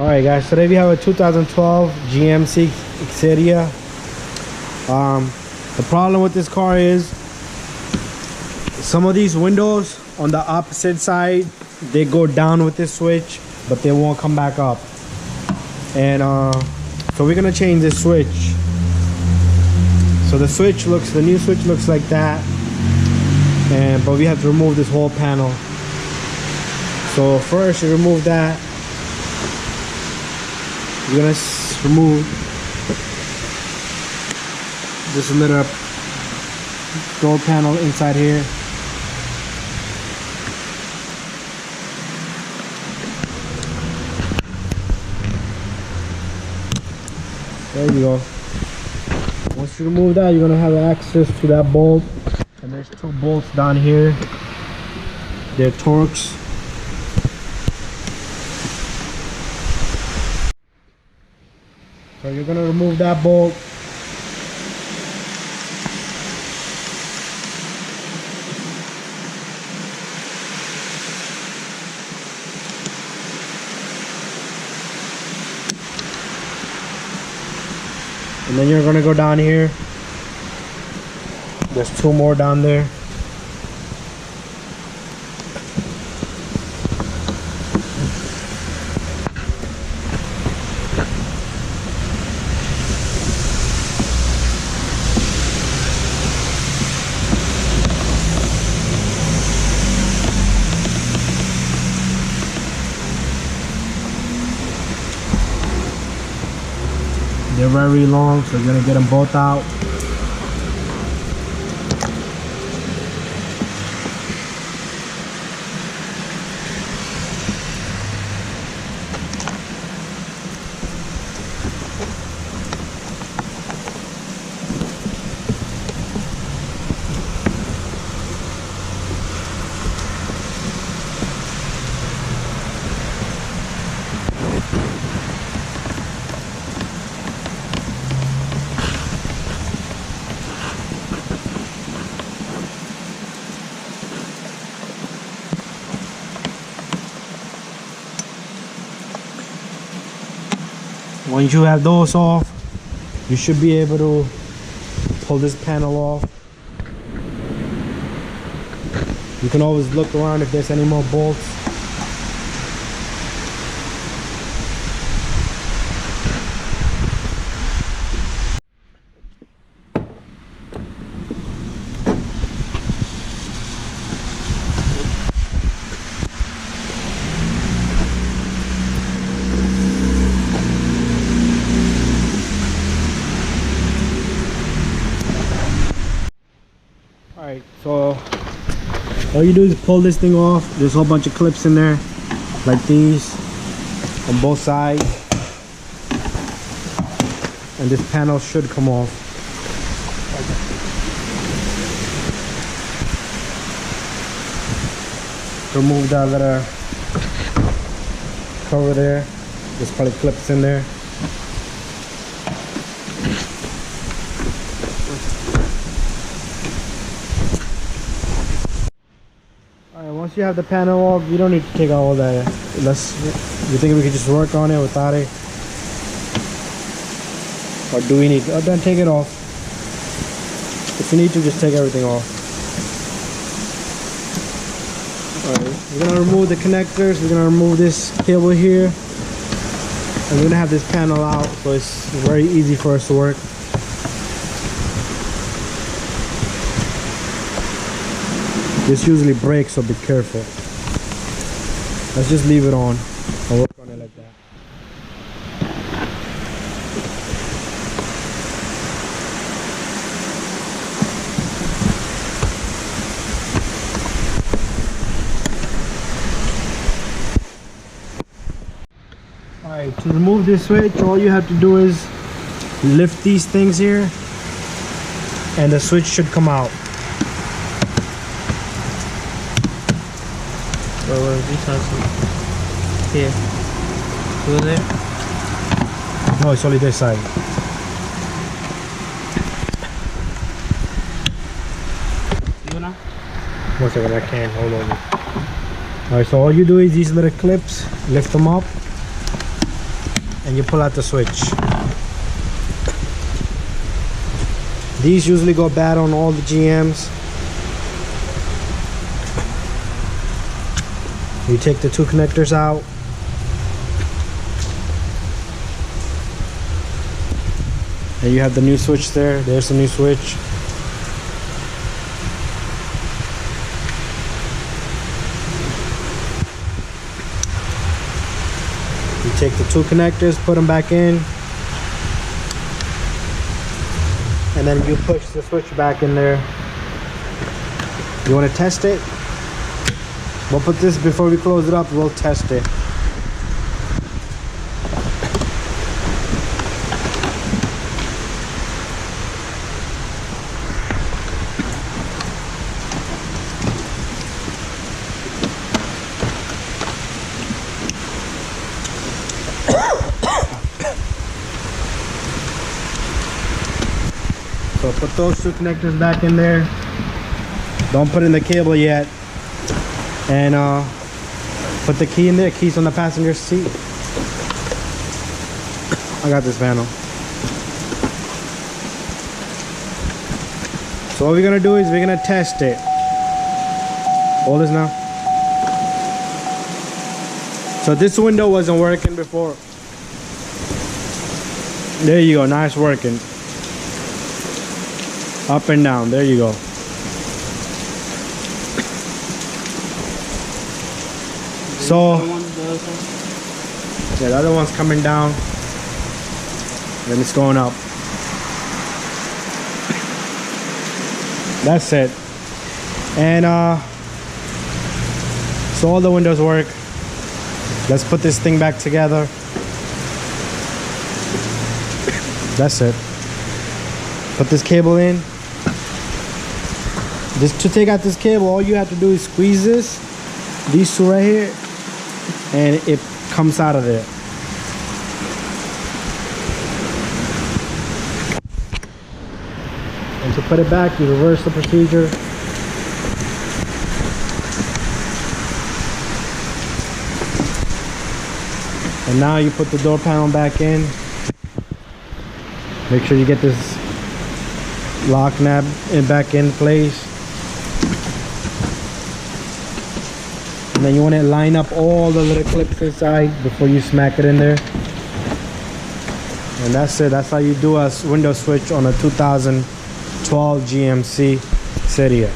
Alright guys, today we have a 2012 GMC Acadia. The problem with this car is some of these windows on the opposite side, they go down with this switch, but they won't come back up. And so we're gonna change this switch. So the new switch looks like that, but we have to remove this whole panel. So first you remove that. You're gonna remove this little door panel inside here. There you go. Once you remove that, you're gonna have access to that bolt, and there's two bolts down here. They're Torx. So you're gonna remove that bolt. And then you're gonna go down here. There's two more down there. They're very long, so you're gonna get them both out. Once you have those off, you should be able to pull this panel off. You can always look around if there's any more bolts. Alright, so all you do is pull this thing off. There's a whole bunch of clips in there, like these, on both sides. And this panel should come off. Remove that little cover there. There's probably clips in there. Once you have the panel off, you don't need to take out all that. You think we could just work on it without it? Or do we need to? Then take it off. If you need to, just take everything off. Alright, we're gonna remove the connectors. We're gonna remove this cable here. And we're gonna have this panel out, so it's very easy for us to work. This usually breaks, so be careful. Let's just leave it on. I'll work on it like that. Alright, to remove this switch, all you have to do is lift these things here, and the switch should come out. Where this also here. Go there. No, it's only this side. You know? One second, I can't. Hold on. Alright, so all you do is these little clips, lift them up. and you pull out the switch. These usually go bad on all the GMs. You take the two connectors out. And you have the new switch there. There's the new switch. You take the two connectors, put them back in. And then you push the switch back in there. You want to test it? We'll put this before we close it up. We'll test it. So put those two connectors back in there. Don't put in the cable yet. And put the key in there. Keys on the passenger seat. I got this panel. So what we're gonna do is we're gonna test it. Hold this now. So this window wasn't working before. There you go. Now it's working. Up and down. There you go. So yeah, the other one's coming down. Then it's going up. That's it. And so all the windows work. Let's put this thing back together. That's it. Put this cable in. Just to take out this cable, all you have to do is squeeze this, these two right here, and it comes out of there. And to put it back, you reverse the procedure. And now you put the door panel back in. Make sure you get this lock knob back in place. And then you want to line up all the little clips inside before you smack it in there. And that's it. That's how you do a window switch on a 2012 GMC Acadia.